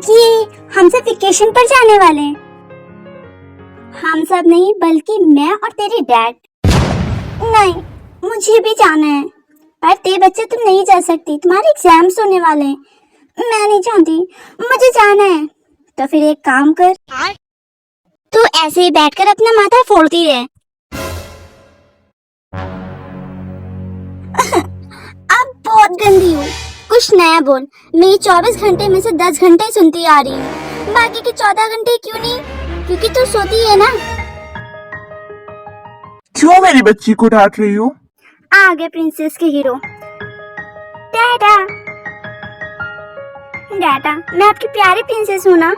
कि हम सब वेकेशन पर जाने वाले हैं। हम सब नहीं बल्कि मैं और तेरे डैड। नहीं, मुझे भी जाना है, पर ते बच्चे तुम नहीं जा सकती, तुम्हारे एग्जाम्स होने वाले हैं। मैं नहीं चाहती, मुझे जाना है। तो फिर एक काम कर, तू ऐसे ही बैठकर अपना माथा फोड़ती रहे। अब बहुत गंदी हूँ, कुछ नया बोल। मैं 24 घंटे में से 10 घंटे सुनती आ रही हूँ, बाकी के 14 घंटे क्यों नहीं? क्योंकि तू सोती है ना। क्यों मेरी बच्ची को डांट रही हो? आगे प्रिंसेस के हीरो। डैडा, डैडा, मैं आपकी प्यारी प्रिंसेस हूँ ना?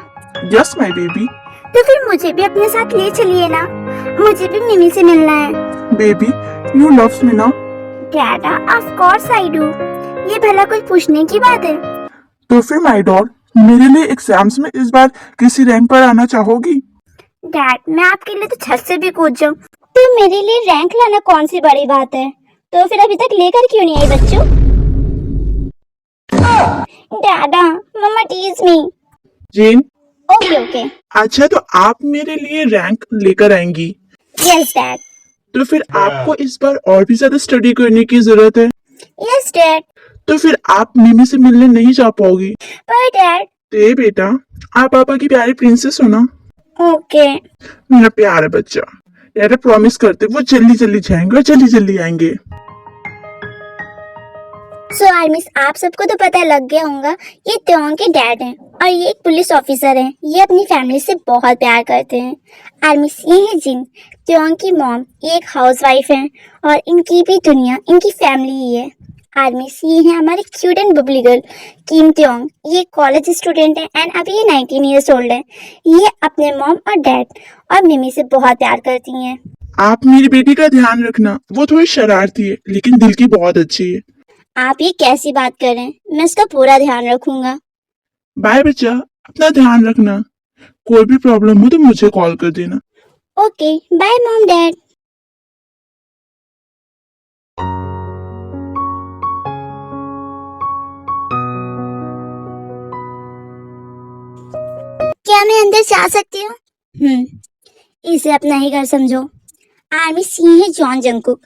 Yes my baby. तो फिर मुझे भी अपने साथ ले चलिए ना, मुझे भी मिमी से मिलना है। बेबी, यू लव्स मी ना? डैडा, ऑफ कोर्स आई डू। ये भला कोई पूछने की बात है? तो फिर माय डॉल, मेरे लिए एग्जाम्स में इस बार किसी रैंक पर आना चाहोगी? डैड, मैं आपके लिए तो छत से भी कूद जाऊं, तो मेरे लिए रैंक लाना कौन सी बड़ी बात है? तो फिर अभी तक लेकर क्यों नहीं आई बच्चों? डैडा, मम्मा टीज मी। जेन, ओके ओके। अच्छा तो आप मेरे लिए रैंक लेकर आएंगी? Yes dad. तो फिर आपको इस बार और भी ज्यादा स्टडी करने की जरूरत है। Yes dad. तो फिर आप मिमी से मिलने नहीं जा पाओगी। पर डैड। ते बेटा, आप पापा की प्यारी प्रिंसेस हो ना? ओके। मेरा प्यारा बच्चा, डैडा प्रॉमिस करते वो जल्दी जल्दी जाएंगे और जल्दी जल्दी आएंगे। सो आर्मिस, आप सबको तो पता लग गया होगा, ये त्योंग के डैड हैं और ये एक पुलिस ऑफिसर हैं। ये अपनी फैमिली से बहुत प्यार करते हैं। आर्मिस, ये है जिन, त्योंग की मॉम। ये एक हाउसवाइफ हैं और इनकी भी दुनिया इनकी फैमिली ही है। आर्मिस, ये है हमारे क्यूट एंड बबली गर्ल किम त्योंग। ये कॉलेज स्टूडेंट है एंड अभी ये 19 ईयर्स ओल्ड है। ये अपने मॉम और डैड और मिमी से बहुत प्यार करती हैं। आप मेरी बेटी का ध्यान रखना, वो थोड़ी शरारती है लेकिन दिल की बहुत अच्छी है। आप ये कैसी बात कर रहे हैं? मैं उसका पूरा ध्यान रखूंगा। बाय बच्चा, अपना ध्यान रखना। कोई भी प्रॉब्लम हो तो मुझे कॉल कर देना। Okay, bye mom dad. क्या मैं अंदर जा सकती हूँ? इसे अपना ही घर समझो। आर्मी, ये है जॉन जंगकुक,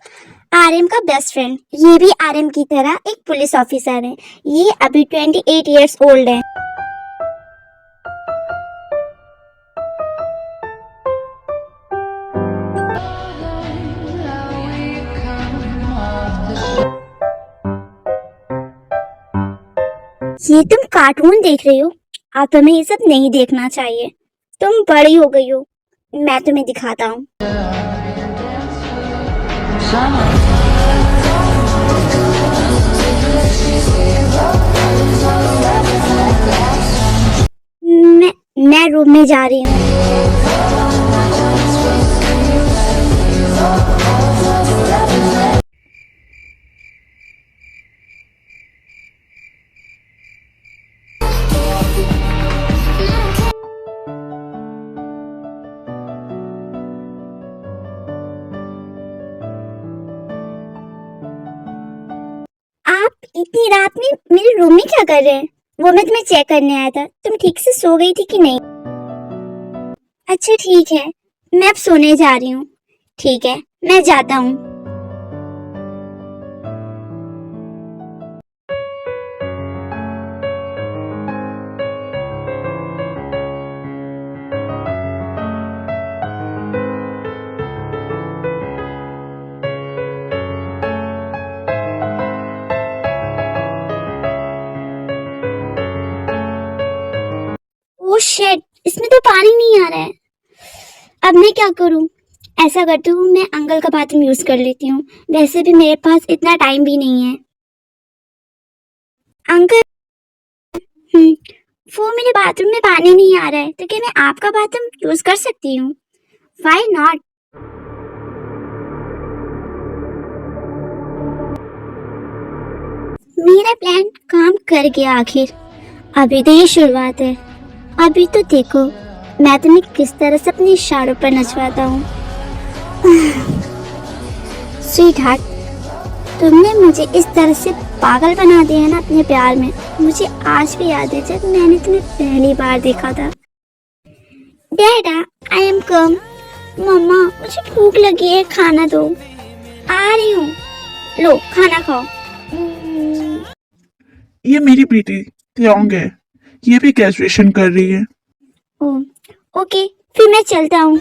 आरएम का बेस्ट फ्रेंड। ये भी आरएम की तरह एक पुलिस ऑफिसर है। ये अभी 28 इयर्स ओल्ड है। ये तुम कार्टून देख रही हो? अब तुम्हें ये सब नहीं देखना चाहिए, तुम बड़ी हो गई हो। मैं तुम्हें दिखाता हूँ। मैं रूम में जा रही हूँ। आप इतनी रात में मेरे रूम में क्या कर रहे हैं? वो मैं तुम्हें चेक करने आया था, तुम ठीक से सो गई थी कि नहीं? अच्छा ठीक है, मैं अब सोने जा रही हूँ। ठीक है, मैं जाता हूँ। ओह शिट, इसमें तो पानी नहीं आ रहा है। अब मैं क्या करूं? ऐसा करती हूँ, मैं अंकल का बाथरूम यूज कर लेती हूँ। वैसे भी मेरे पास इतना टाइम भी नहीं है। अंकल, वो मेरे बाथरूम में पानी नहीं आ रहा है, तो क्या मैं आपका बाथरूम यूज कर सकती हूँ? Why not? मेरा प्लान काम कर गया आखिर। अभी तो ये शुरुआत है। अभी तो देखो मैं तुम्हें किस तरह से अपने इशारों पर नचवाता हूँ। स्वीट हार्ट, तुमने मुझे इस तरह से पागल बना दिया है ना अपने प्यार में। मुझे आज भी याद है जब मैंने तुम्हें पहली बार देखा था। डैडा, आई एम कम। मम्मा, मुझे भूख लगी है, खाना दो। आ रही हूँ। लो, खाना खाओ। ये मेरी बेटी त्योंग है, ये भी ग्रेजुएशन कर रही है। ओके, फिर मैं चलता हूँ।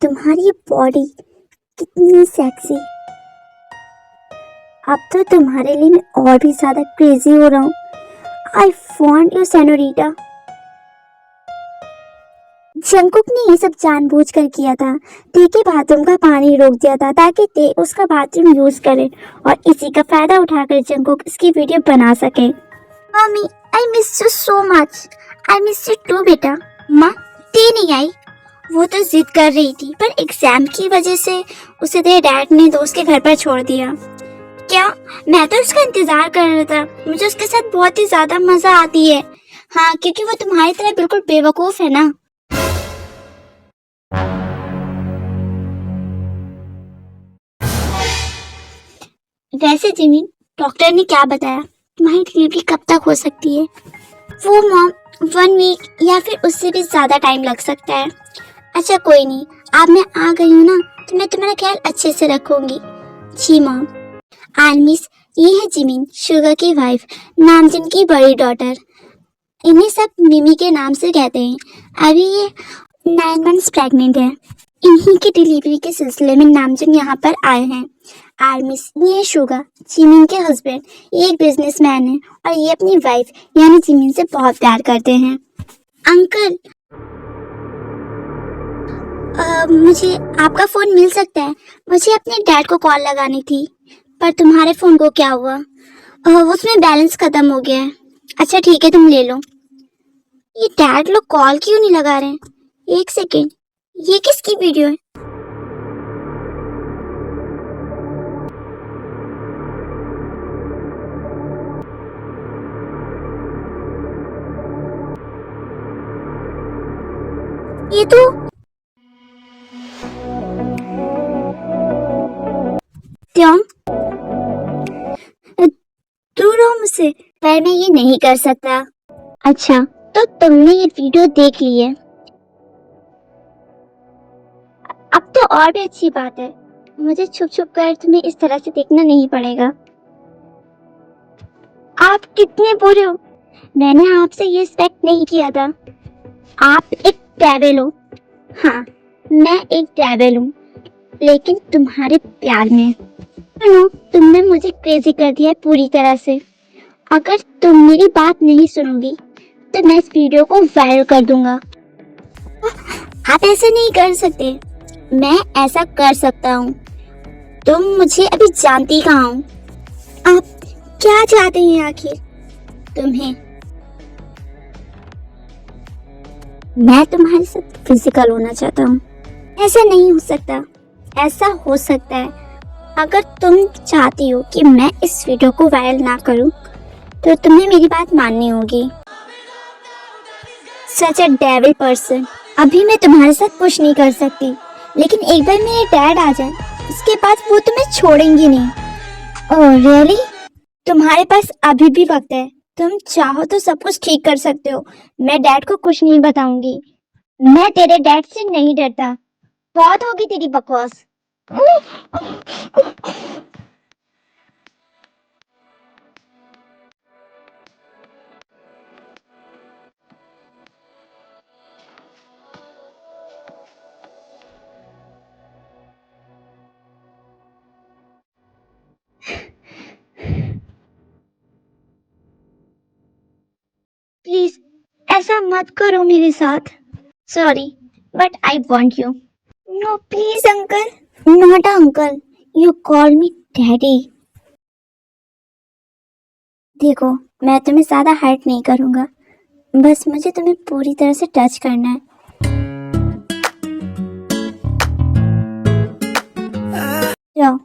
तुम्हारी बॉडी कितनी सेक्सी। अब तो तुम्हारे लिए मैं और भी ज्यादा क्रेजी हो रहा हूँ। आई वांट यू सेनोरिटा। जंगकुक ने ये सब जानबूझकर किया था। ते के बाथरूम का पानी रोक दिया था ताकि ते उसका बाथरूम यूज करे और इसी का फायदा उठाकर जंगकुक इसकी वीडियो बना सके। Mummy, I miss you so much. I miss you too बेटा। माँ, ते नहीं आई। वो तो जिद कर रही थी पर एग्जाम की वजह से उसे तेरे डैड ने दोस्त के घर पर छोड़ दिया। क्या? मैं तो उसका इंतजार कर रहा था। मुझे उसके साथ बहुत ही ज्यादा मजा आती है। हाँ, क्योंकि वो तुम्हारी तरह बिल्कुल बेवकूफ है ना। वैसे जिमी, डॉक्टर ने क्या बताया? तुम्हारी डिलीवरी कब तक हो सकती है? वो मॉम, 1 वीक या फिर उससे भी ज्यादा टाइम लग सकता है। अच्छा कोई नहीं, अब मैं आ गई हूँ ना, तो मैं तुम्हारा ख्याल अच्छे से रखूंगी। जी मॉम। आलमिस, ये है जिमिन, शुगर की वाइफ, नामजिन की बड़ी डॉटर। इन्हें सब मिमी के नाम से कहते हैं। अभी ये 9 मंथ्स प्रेग्नेंट है। इन्हीं की डिलीवरी के सिलसिले में नामजिन यहाँ पर आए हैं। आलमिस, ये है शुगर, जिमिन के हस्बैंड। ये एक बिजनेसमैन है और ये अपनी वाइफ यानी जिमिन से बहुत प्यार करते हैं। अंकल, मुझे आपका फोन मिल सकता है? मुझे अपने डैड को कॉल लगानी थी। पर तुम्हारे फोन को क्या हुआ? उसमें बैलेंस खत्म हो गया है। अच्छा ठीक है, तुम ले लो। ये डैड लोग कॉल क्यों नहीं लगा रहे हैं? एक सेकेंड, ये किसकी वीडियो है? ये तो त्यों, दूर रहो मुझसे। पर मैं ये नहीं कर सकता। अच्छा, तो तुमने ये वीडियो देख ली है। अब तो और भी अच्छी बात है। मुझे छुप छुप कर तुम्हें इस तरह से देखना नहीं पड़ेगा। आप कितने बुरे हो। मैंने आपसे ये एक्सपेक्ट नहीं किया था। आप एक डेविल हो। हाँ, मैं एक डेविल हूँ, लेकिन तुम्हारे प्यार में। सुनो, तुमने मुझे क्रेजी कर दिया है पूरी तरह से। अगर तुम मेरी बात नहीं सुनोगी तो मैं इस वीडियो को वायरल कर दूंगा। आप ऐसा नहीं कर सकते। मैं ऐसा कर सकता हूँ। तुम मुझे अभी जानती कहाँ हो। आप क्या चाहते हैं आखिर? तुम्हें मैं तुम्हारे साथ फिजिकल होना चाहता हूँ। ऐसा नहीं हो सकता। ऐसा हो सकता है। अगर तुम चाहती हो कि मैं इस वीडियो को वायरल ना करूं, तो तुम्हें मेरी बात माननी होगी। सच अ डेविल पर्सन। अभी मैं तुम्हारे साथ कुछ नहीं कर सकती, लेकिन एक बार मेरे डैड आ जाए, उसके बाद वो तुम्हें छोड़ेंगे नहीं। Oh really? तुम्हारे पास अभी भी वक्त है। तुम चाहो तो सब कुछ ठीक कर सकते हो। मैं डैड को कुछ नहीं बताऊंगी। मैं तेरे डैड से नहीं डरता। बहुत होगी तेरी बकवास। प्लीज ऐसा मत करो मेरे साथ। Sorry, but I want you. No please uncle. Not uncle, you call me daddy. देखो, मैं तुम्हें ज्यादा हर्ट नहीं करूंगा। बस मुझे तुम्हें पूरी तरह से टच करना है। जाओ,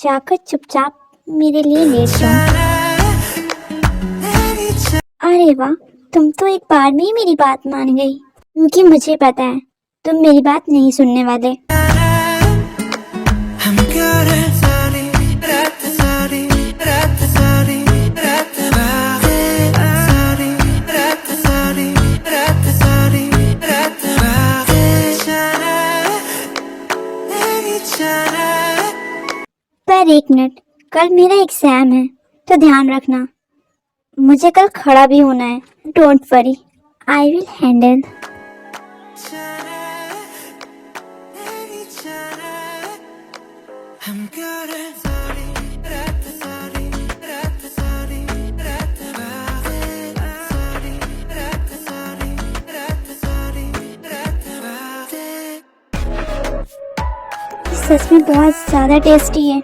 जाकर चुपचाप मेरे लिए लेट जाओ। अरे वाह, तुम तो एक बार में ही मेरी बात मान गई। क्योंकि मुझे पता है तुम मेरी बात नहीं सुनने वाले। पर एक मिनट, कल मेरा एग्जाम है तो ध्यान रखना। मुझे कल खड़ा भी होना है। Don't worry, I will handle. सच में बहुत ज्यादा टेस्टी है।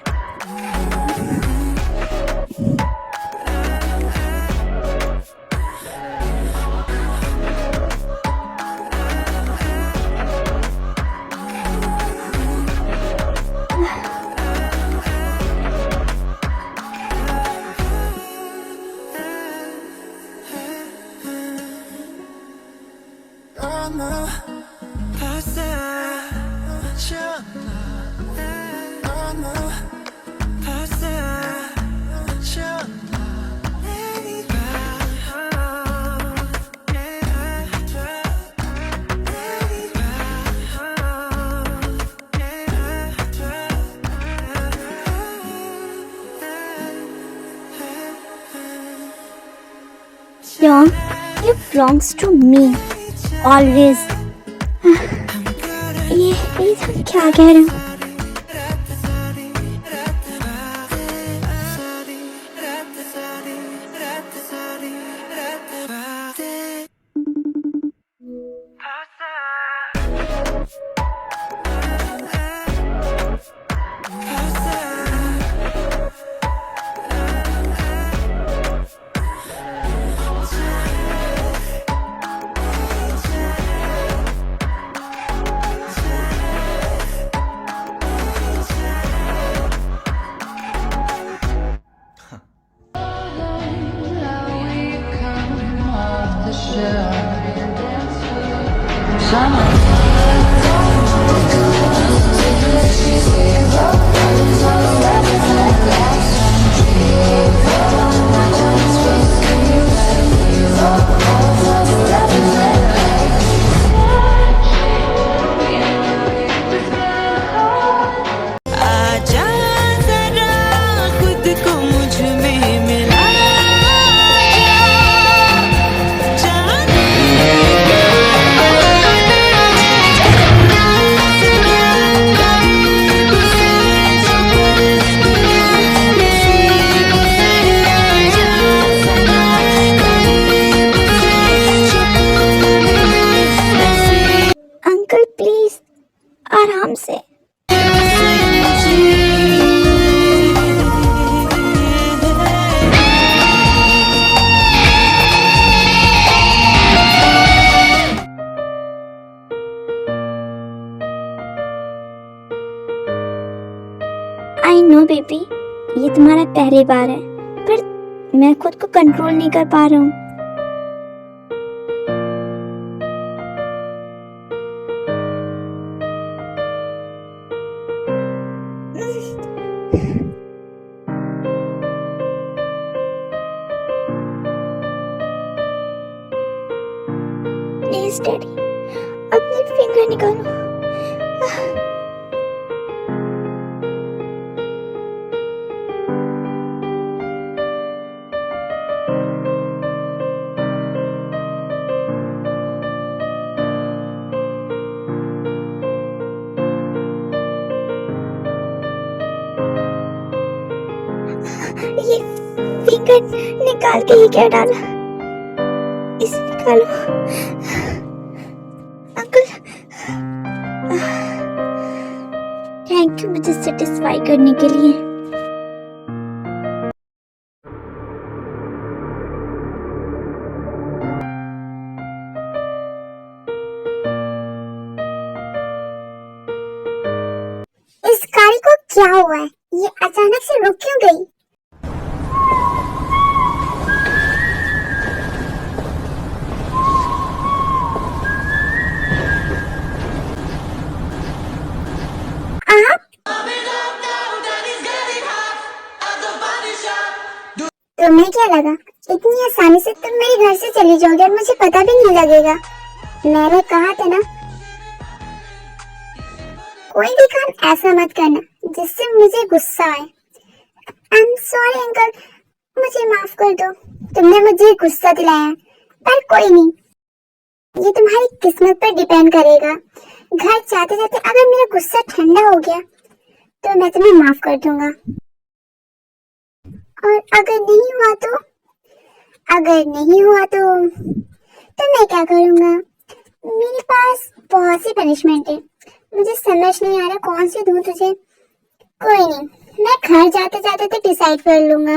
Young, you belongs to me always. ये हम क्या कह रहे हो? अंकल प्लीज आराम से। आई नो बेबी, ये तुम्हारा पहली बार है, पर मैं खुद को कंट्रोल नहीं कर पा रहा हूँ। प्लीज डैडी, अपनी फिंगर निकालो। ये फिंगर निकाल के ही क्या डाला? इसे निकालो अंकल। थैंक यू मुझे सेटिस्फाई करने के लिए। इस गाड़ी को क्या हुआ है? ये अचानक से रुक क्यों गई? तुम्हें क्या लगा इतनी आसानी से तुम मेरे घर से चली जाओगे और मुझे पता भी नहीं लगेगा? मैंने कहा था ना, कोई भी काम ऐसा मत करना जिससे मुझे गुस्सा आए। आई एम सॉरी अंकल, मुझे माफ कर दो। तुमने मुझे गुस्सा दिलाया, पर कोई नहीं, ये तुम्हारी किस्मत पर डिपेंड करेगा। घर जाते जाते अगर मेरा गुस्सा ठंडा हो गया तो मैं तुम्हें माफ कर दूंगा, और अगर नहीं हुआ तो मैं क्या करूंगा? मेरे पास बहुत सी पनिशमेंट है, मुझे समझ नहीं आ रहा कौन सी दूं तुझे। कोई नहीं, मैं घर जाते जाते तो डिसाइड कर लूंगा।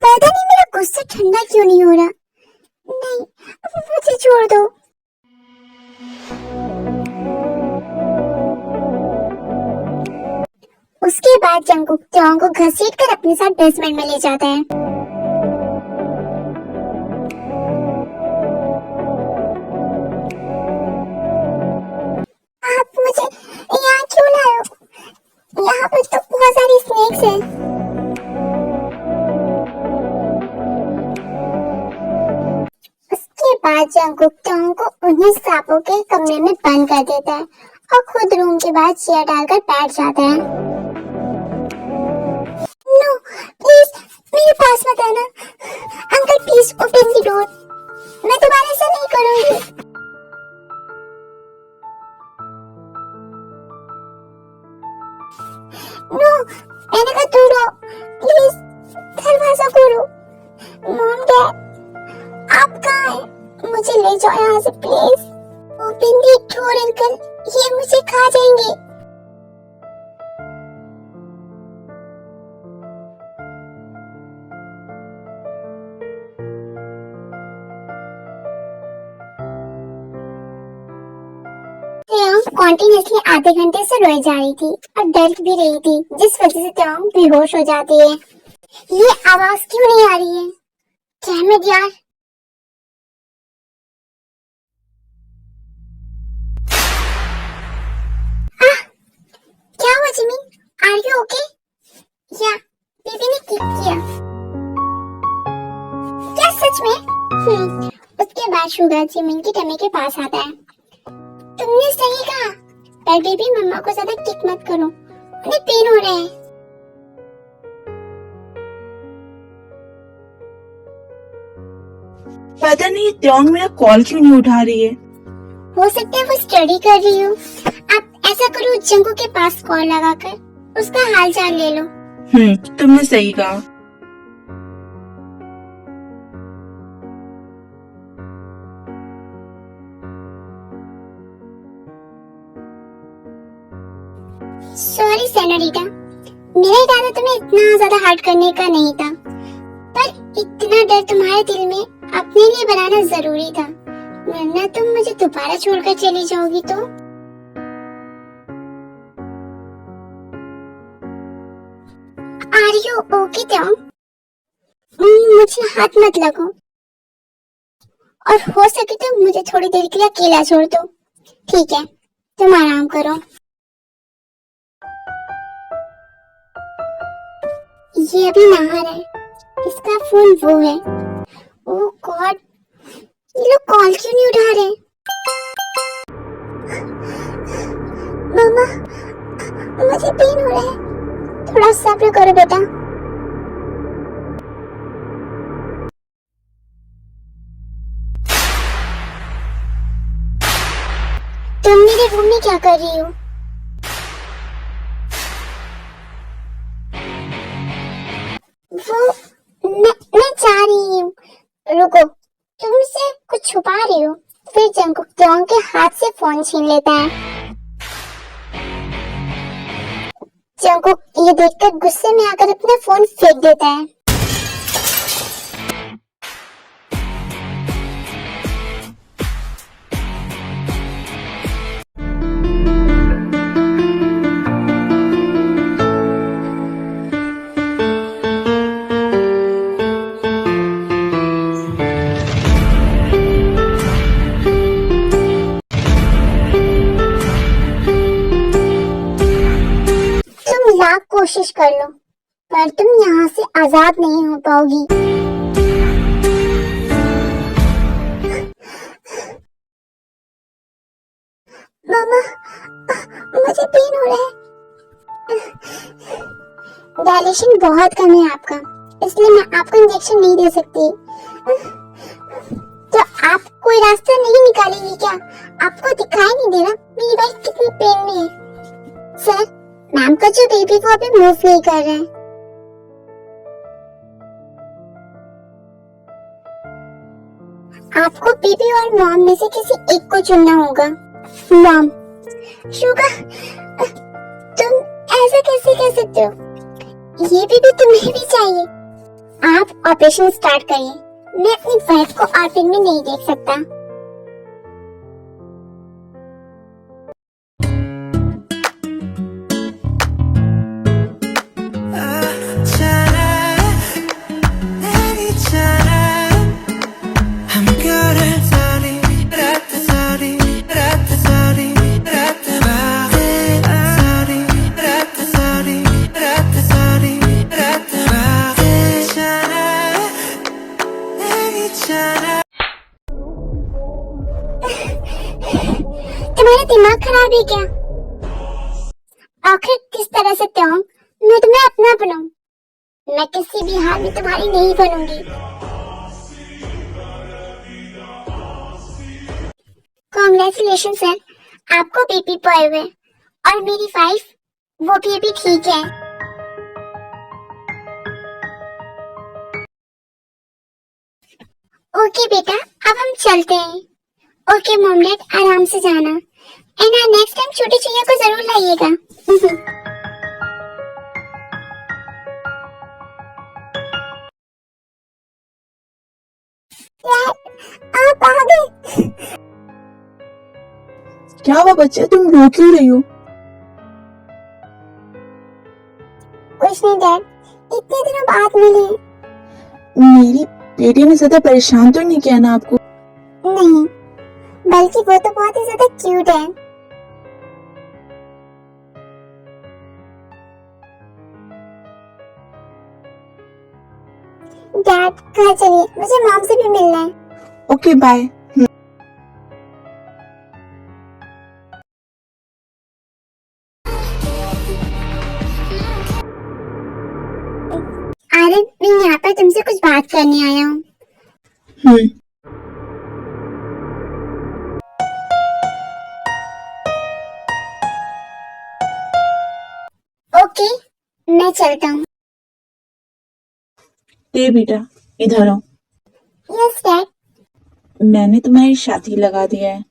पता नहीं मेरा गुस्सा ठंडा क्यों नहीं हो रहा। नहीं, मुझे छोड़ दो। उसके बाद जंगकुक त्योंग को घसीटकर अपने साथ बेसमेंट में ले जाता है। आप मुझे यहाँ क्यों लाए हो? यहाँ पर तो बहुत सारी स्नेक्स हैं। उसके बाद जंगकुक त्योंग को उन्हीं सांपों के कमरे में बंद कर देता है और खुद रूम के बाहर चेयर डालकर बैठ जाता है। नो प्लीज, मेरे पास मत आना। Uncle please open the door, मैं दोबारा ऐसा नहीं करूंगी। नो, मैंने कहा तोड़ो, प्लीज दरवाजा खोलो। मॉम डैड, आप कहाँ हैं? मुझे ले जाओ यहाँ से please. Open the door uncle, ये मुझे खा जाएंगे। कॉन्टिन्यूसली आधे घंटे से रोई जा रही थी और डर भी रही थी, जिस वजह से त्योंग बेहोश हो जाती है। ये आवाज क्यों नहीं आ रही है? डैम इट यार। क्या हुआ जिमिन? Are you okay? या बेबी ने किक किया क्या सच में? उसके बाद शुगर जिमिन की टमी के पास आता है। तुमने सही कहा, पर बेबी मम्मा को ज्यादा किक मत करो, उन्हें पेन हो रहा है। पता नहीं त्योंग मेरा कॉल क्यों नहीं उठा रही है। हो सकता है वो स्टडी कर रही हो। आप ऐसा करो, जंगू के पास कॉल लगाकर उसका हाल चाल ले लो। तुमने सही कहा। सॉरी सेनोरिटा, मेरा इरादा तुम्हें इतना ज्यादा हर्ट करने का नहीं था, पर इतना डर तुम्हारे दिल में अपने लिए बनाना जरूरी था, वरना तुम मुझे दोबारा छोड़कर चली जाओगी तो। Are you okay Tyong? मुझे हाथ मत लगो, और हो सके तो मुझे थोड़ी देर के लिए अकेला छोड़ दो। ठीक है, तुम आराम करो। ये अभी नहा रहा है, इसका फोन वो है। ओह गॉड, ये लोग कॉल क्यों नहीं उठा रहे? मामा, मुझे पेन हो रहा है, थोड़ा सब्र करो बेटा। तुम मेरे रूम में क्या कर रही हो? मैं जा रही हूँ, रुको। तुमसे कुछ छुपा रही हो? फिर जंगकुक त्योंग के हाथ से फोन छीन लेता है। जंगकुक ये देखकर गुस्से में आकर अपना फोन फेंक देता है। कोशिश कर लो, पर तुम यहाँ से आजाद नहीं हो पाओगी। मामा, मुझे पेन हो रहा है। डायलेशन बहुत कम है आपका, इसलिए मैं आपको इंजेक्शन नहीं दे सकती। तो आप कोई रास्ता नहीं निकालेंगी क्या? आपको दिखाई नहीं दे रहा मेरी वाइफ कितनी पेन में है? सर, मैम का जो बेबी वो अभी मूव नहीं कर रहा है। आपको बेबी और मॉम में से किसी एक को चुनना होगा। मॉम। शुगा, तुम ऐसा कैसे कह सकते हो? ये बेबी तुम्हें भी चाहिए। आप ऑपरेशन स्टार्ट करिए। मैं अपनी वाइफ को ऑर्फन में नहीं देख सकता। तुम्हारा दिमाग खराब है क्या? आखिर किस तरह से त्योंग मैं तुम्हें अपना बनाऊं? मैं किसी भी हाल में तुम्हारी नहीं बनूंगी। कांग्रेचुलेशन सर, आपको बेबी बॉय हुए और मेरी वाइफ वो भी अभी ठीक है। ओके बेटा, अब हम चलते हैं। ओके मॉम डैड, आराम से जाना। एंड नेक्स्ट टाइम छोटी चुईया को जरूर लाइएगा। आप आ गए। क्या हुआ बच्चे, तुम रो क्यों रही हो? कुछ नहीं डैड, इतने दिनों बाद मिले। मेरी बेटी ने ज्यादा परेशान तो नहीं किया ना आपको? नहीं, बल्कि वो तो बहुत ही ज्यादा क्यूट है। डैड, घर चलिए, मुझे मॉम से भी मिलना है। Okay bye. आर्यन, मैं यहाँ पर तुमसे कुछ बात करने आया हूँ। ओके, मैं चलता हूँ। दे बेटा, इधर आओ। Yes dad. मैंने तुम्हारी शादी लगा दिया है।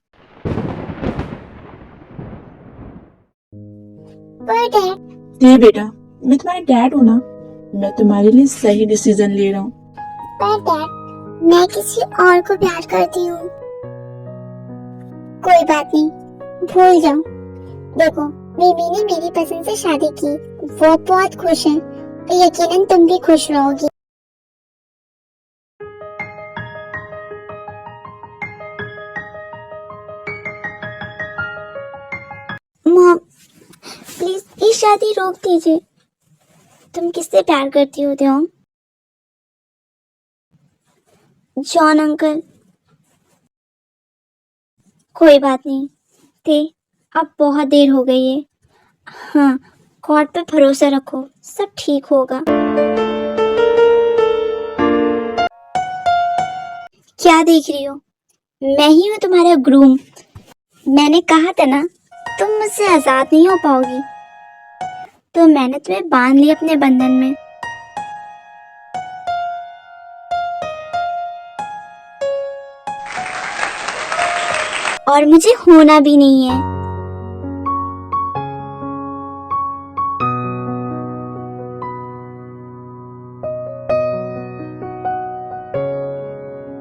पर डैड। दे बेटा, मैं तुम्हारी डैड हूँ ना, मैं तुम्हारे लिए सही डिसीजन ले रहा हूँ। पर डैड, मैं किसी और को प्यार करती हूँ। कोई बात नहीं, भूल जाओ। देखो, बेबी ने मेरी पसंद से शादी की, वो बहुत खुश है, तो यकीनन तुम भी खुश रहोगी। मॉम, प्लीज ये शादी रोक दीजिए। तुम किससे प्यार करती हो त्योंग? John uncle. कोई बात नहीं, ते अब बहुत देर हो गई है। हाँ, गॉड पे भरोसा रखो, सब ठीक होगा। क्या देख रही हो? मैं ही हूँ तुम्हारा ग्रूम। मैंने कहा था ना, तुम मुझसे आजाद नहीं हो पाओगी, तो मैंने तुम्हें बांध लिया अपने बंधन में। और मुझे होना भी नहीं है।